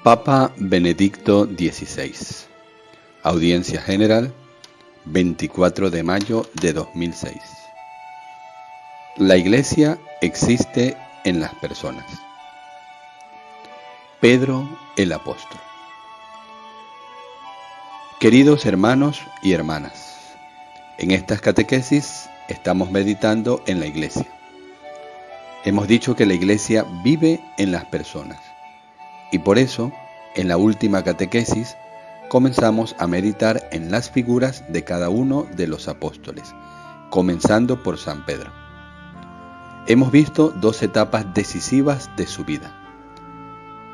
Papa Benedicto XVI. Audiencia General, 24 de mayo de 2006. La Iglesia existe en las personas. Pedro el Apóstol. Queridos hermanos y hermanas, en estas catequesis estamos meditando en la Iglesia. Hemos dicho que la Iglesia vive en las personas y por eso, en la última catequesis, comenzamos a meditar en las figuras de cada uno de los apóstoles, comenzando por San Pedro. Hemos visto dos etapas decisivas de su vida: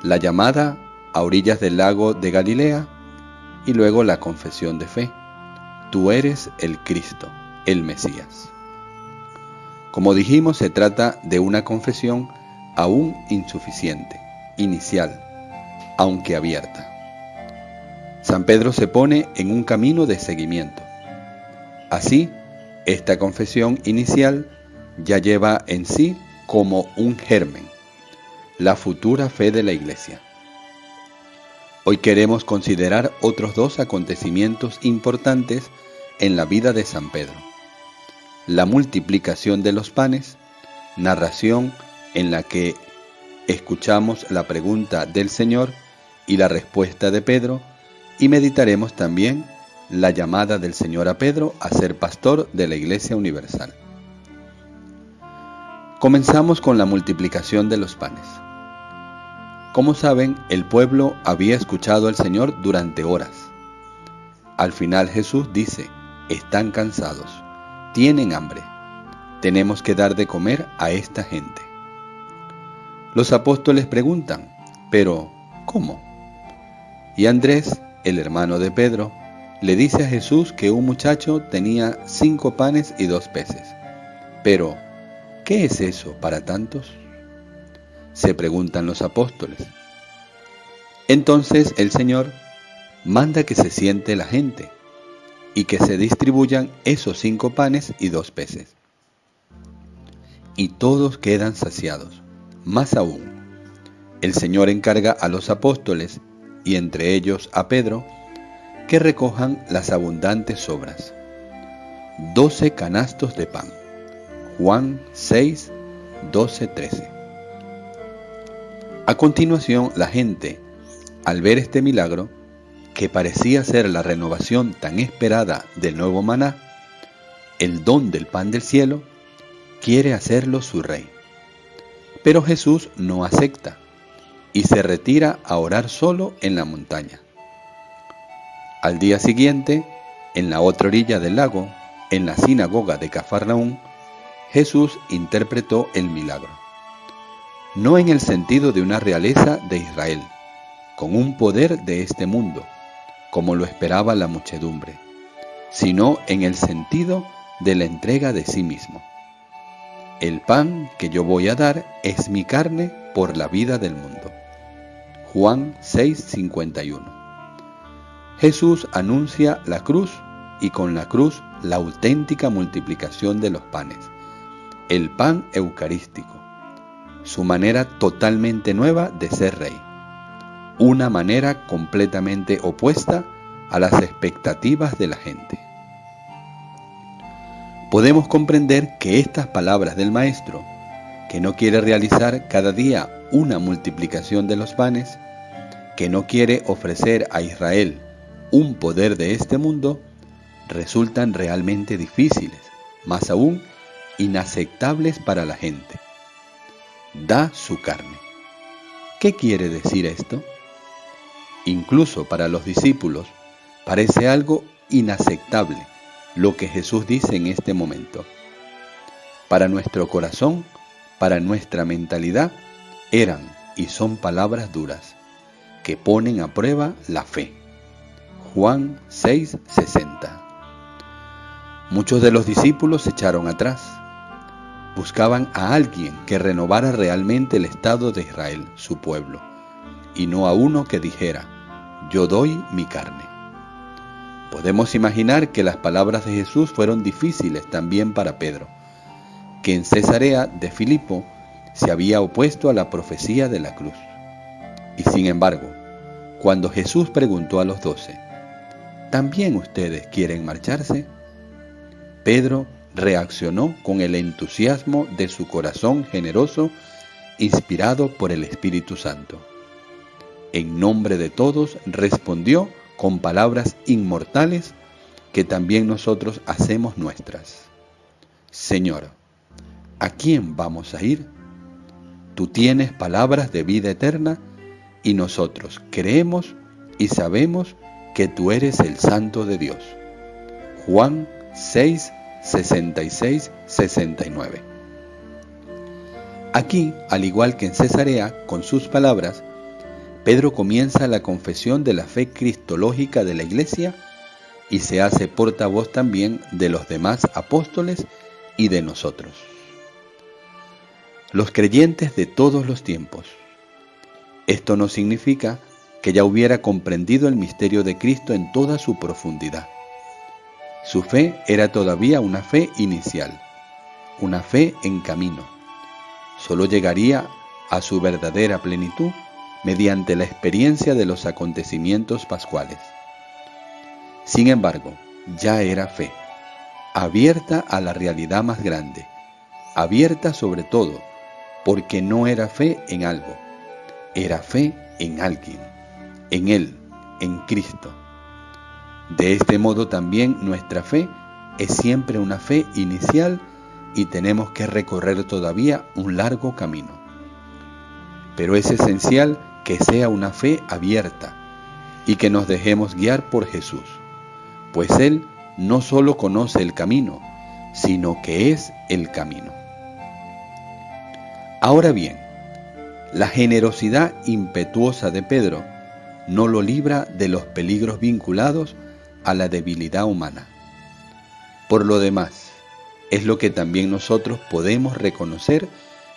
la llamada a orillas del lago de Galilea y luego la confesión de fe: tú eres el Cristo, el Mesías. Como dijimos, se trata de una confesión aún insuficiente, inicial, aunque abierta. San Pedro se pone en un camino de seguimiento. Así, esta confesión inicial ya lleva en sí como un germen la futura fe de la Iglesia. Hoy queremos considerar otros dos acontecimientos importantes en la vida de San Pedro: la multiplicación de los panes, narración en la que escuchamos la pregunta del Señor y la respuesta de Pedro, y meditaremos también la llamada del Señor a Pedro a ser pastor de la Iglesia Universal. Comenzamos con la multiplicación de los panes. Como saben, el pueblo había escuchado al Señor durante horas. Al final Jesús dice: están cansados, tienen hambre, tenemos que dar de comer a esta gente. Los apóstoles preguntan: ¿pero cómo? Y Andrés, el hermano de Pedro, le dice a Jesús que un muchacho tenía 5 panes y 2 peces. Pero, ¿qué es eso para tantos?, se preguntan los apóstoles. Entonces el Señor manda que se siente la gente y que se distribuyan esos 5 panes y 2 peces. Y todos quedan saciados. Más aún, el Señor encarga a los apóstoles, y entre ellos a Pedro, que recojan las abundantes sobras: 12 canastos de pan. Juan 6, 12, 13. A continuación, la gente, al ver este milagro, que parecía ser la renovación tan esperada del nuevo maná, el don del pan del cielo, quiere hacerlo su rey. Pero Jesús no acepta y se retira a orar solo en la montaña. Al día siguiente, en la otra orilla del lago, en la sinagoga de Cafarnaúm, Jesús interpretó el milagro, no en el sentido de una realeza de Israel, con un poder de este mundo, como lo esperaba la muchedumbre, sino en el sentido de la entrega de sí mismo. El pan que yo voy a dar es mi carne por la vida del mundo. Juan 6:51. Jesús anuncia la cruz y con la cruz la auténtica multiplicación de los panes, el pan eucarístico, su manera totalmente nueva de ser rey, una manera completamente opuesta a las expectativas de la gente. Podemos comprender que estas palabras del Maestro, que no quiere realizar cada día una multiplicación de los panes, que no quiere ofrecer a Israel un poder de este mundo, resultan realmente difíciles, más aún inaceptables para la gente. Da su carne. ¿Qué quiere decir esto? Incluso para los discípulos parece algo inaceptable lo que Jesús dice en este momento. Para nuestro corazón, para nuestra mentalidad, eran y son palabras duras, que ponen a prueba la fe. Juan 6:60. Muchos de los discípulos se echaron atrás. Buscaban a alguien que renovara realmente el estado de Israel, su pueblo, y no a uno que dijera: yo doy mi carne. Podemos imaginar que las palabras de Jesús fueron difíciles también para Pedro, que en Cesarea de Filipo se había opuesto a la profecía de la cruz. Y sin embargo, Cuando Jesús preguntó a los 12, ¿también ustedes quieren marcharse? Pedro reaccionó con el entusiasmo de su corazón generoso, inspirado por el Espíritu Santo. En nombre de todos respondió con palabras inmortales que también nosotros hacemos nuestras. Señor, ¿a quién vamos a ir? Tú tienes palabras de vida eterna y nosotros creemos y sabemos que tú eres el Santo de Dios. Juan 6, 66, 69. Aquí, al igual que en Cesarea, con sus palabras, Pedro comienza la confesión de la fe cristológica de la Iglesia y se hace portavoz también de los demás apóstoles y de nosotros. Los creyentes de todos los tiempos. Esto no significa que ya hubiera comprendido el misterio de Cristo en toda su profundidad. Su fe era todavía una fe inicial, una fe en camino. Solo llegaría a su verdadera plenitud mediante la experiencia de los acontecimientos pascuales. Sin embargo, ya era fe, abierta a la realidad más grande, abierta sobre todo, porque no era fe en algo, era fe en alguien, en Él, en Cristo. De este modo también nuestra fe es siempre una fe inicial y tenemos que recorrer todavía un largo camino. Pero es esencial que sea una fe abierta y que nos dejemos guiar por Jesús, pues Él no solo conoce el camino, sino que es el camino. Ahora bien, la generosidad impetuosa de Pedro no lo libra de los peligros vinculados a la debilidad humana. Por lo demás, es lo que también nosotros podemos reconocer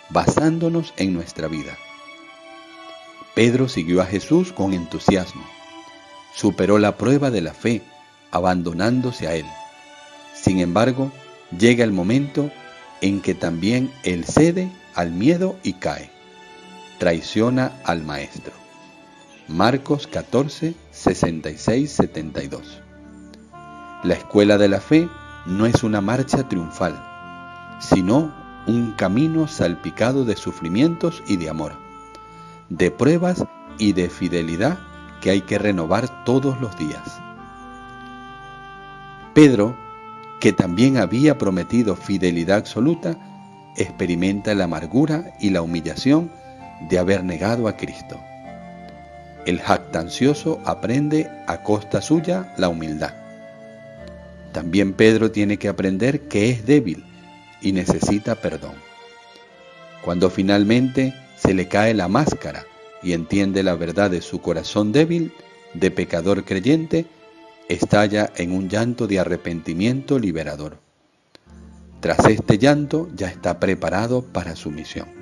basándonos en nuestra vida. Pedro siguió a Jesús con entusiasmo, superó la prueba de la fe, abandonándose a Él. Sin embargo, llega el momento en que también Él cede al miedo y cae. Traiciona al Maestro. Marcos 14, 66, 72. La escuela de la fe no es una marcha triunfal, sino un camino salpicado de sufrimientos y de amor, de pruebas y de fidelidad que hay que renovar todos los días. Pedro, que también había prometido fidelidad absoluta, experimenta la amargura y la humillación de haber negado a Cristo. El jactancioso aprende a costa suya la humildad. También Pedro tiene que aprender que es débil y necesita perdón. Cuando finalmente se le cae la máscara y entiende la verdad de su corazón débil, de pecador creyente, estalla en un llanto de arrepentimiento liberador. Tras este llanto ya está preparado para su misión.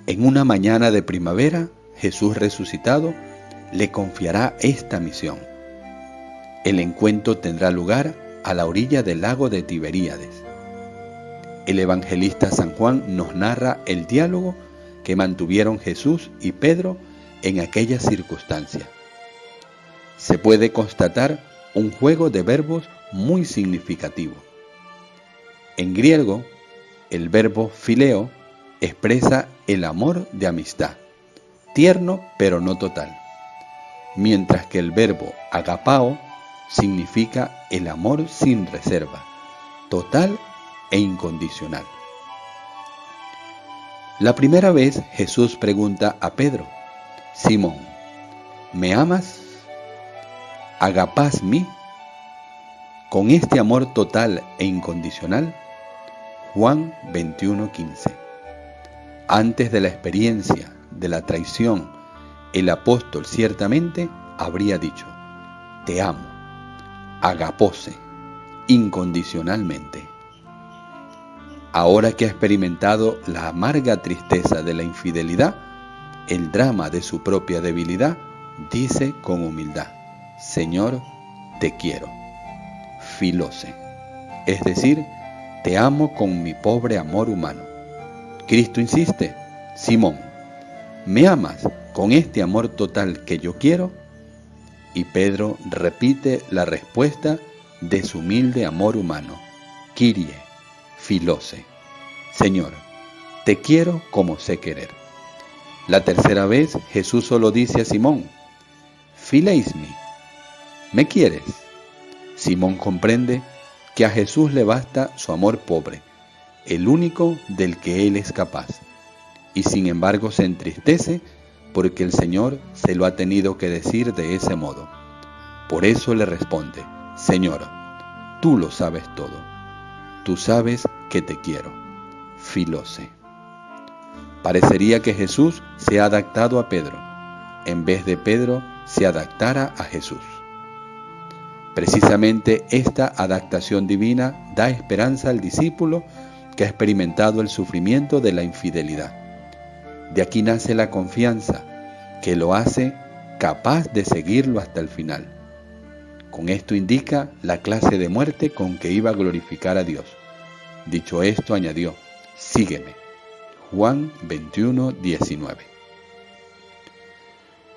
En una mañana de primavera, Jesús resucitado le confiará esta misión. El encuentro tendrá lugar a la orilla del lago de Tiberíades. El evangelista San Juan nos narra el diálogo que mantuvieron Jesús y Pedro en aquella circunstancia. Se puede constatar un juego de verbos muy significativo. En griego, el verbo phileo expresa el amor de amistad, tierno pero no total, mientras que el verbo agapao significa el amor sin reserva, total e incondicional. La primera vez Jesús pregunta a Pedro: Simón, ¿me amas? ¿Agapás mí? Con este amor total e incondicional, Juan 21:15. Antes de la experiencia de la traición, el apóstol ciertamente habría dicho: te amo, agapose, incondicionalmente. Ahora que ha experimentado la amarga tristeza de la infidelidad, el drama de su propia debilidad, dice con humildad: Señor, te quiero, filose, es decir, te amo con mi pobre amor humano. Cristo insiste: Simón, ¿me amas con este amor total que yo quiero? Y Pedro repite la respuesta de su humilde amor humano: Kyrie, Filose. Señor, te quiero como sé querer. La tercera vez Jesús solo dice a Simón: Fileismi, ¿me quieres? Simón comprende que a Jesús le basta su amor pobre, el único del que él es capaz, y sin embargo se entristece porque el Señor se lo ha tenido que decir de ese modo. Por eso le responde: Señor, tú lo sabes todo, tú sabes que te quiero. Filose. Parecería que Jesús se ha adaptado a Pedro, en vez de Pedro se adaptara a Jesús. Precisamente esta adaptación divina da esperanza al discípulo que ha experimentado el sufrimiento de la infidelidad. De aquí nace la confianza que lo hace capaz de seguirlo hasta el final. Con esto indica la clase de muerte con que iba a glorificar a Dios. Dicho esto, añadió: sígueme. Juan 21:19.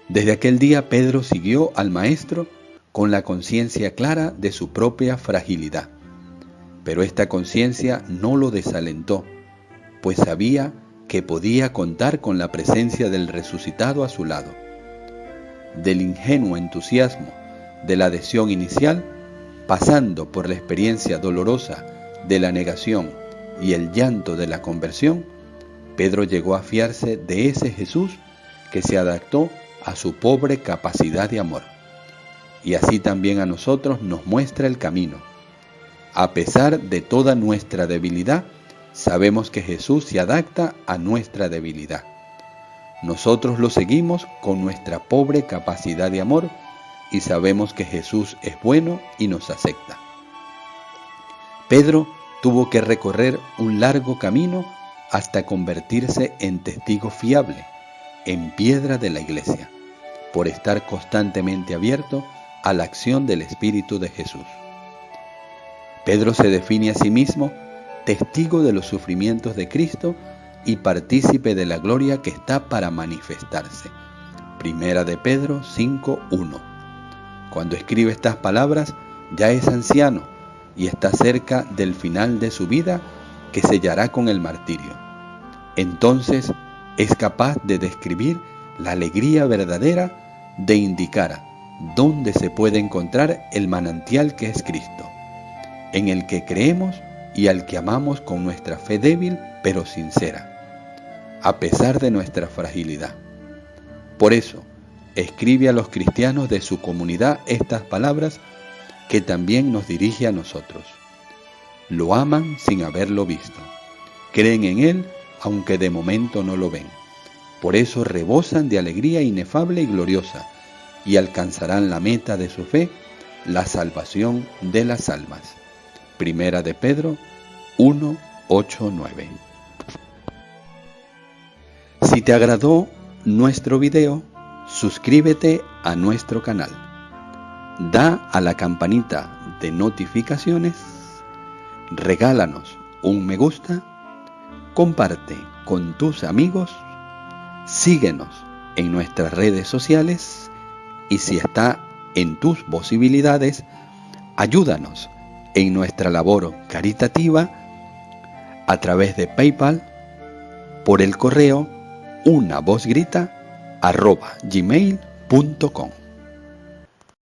Desde aquel día Pedro siguió al Maestro con la conciencia clara de su propia fragilidad. Pero esta conciencia no lo desalentó, pues sabía que podía contar con la presencia del resucitado a su lado. Del ingenuo entusiasmo de la adhesión inicial, pasando por la experiencia dolorosa de la negación y el llanto de la conversión, Pedro llegó a fiarse de ese Jesús que se adaptó a su pobre capacidad de amor. Y así también a nosotros nos muestra el camino. A pesar de toda nuestra debilidad, sabemos que Jesús se adapta a nuestra debilidad. Nosotros lo seguimos con nuestra pobre capacidad de amor y sabemos que Jesús es bueno y nos acepta. Pedro tuvo que recorrer un largo camino hasta convertirse en testigo fiable, en piedra de la iglesia, por estar constantemente abierto a la acción del Espíritu de Jesús. Pedro se define a sí mismo testigo de los sufrimientos de Cristo y partícipe de la gloria que está para manifestarse. Primera de Pedro 5:1. Cuando escribe estas palabras, ya es anciano y está cerca del final de su vida, que sellará con el martirio. Entonces es capaz de describir la alegría verdadera de indicar dónde se puede encontrar el manantial que es Cristo, en el que creemos y al que amamos con nuestra fe débil pero sincera, a pesar de nuestra fragilidad. Por eso, escribe a los cristianos de su comunidad estas palabras que también nos dirige a nosotros. Lo aman sin haberlo visto, creen en Él aunque de momento no lo ven. Por eso rebosan de alegría inefable y gloriosa y alcanzarán la meta de su fe, la salvación de las almas. Primera de Pedro 1:8-9. Si te agradó nuestro video, suscríbete a nuestro canal. Da a la campanita de notificaciones, regálanos un me gusta, comparte con tus amigos, síguenos en nuestras redes sociales y si está en tus posibilidades, ayúdanos en nuestra labor caritativa a través de PayPal, por el correo unavozgrita@gmail.com.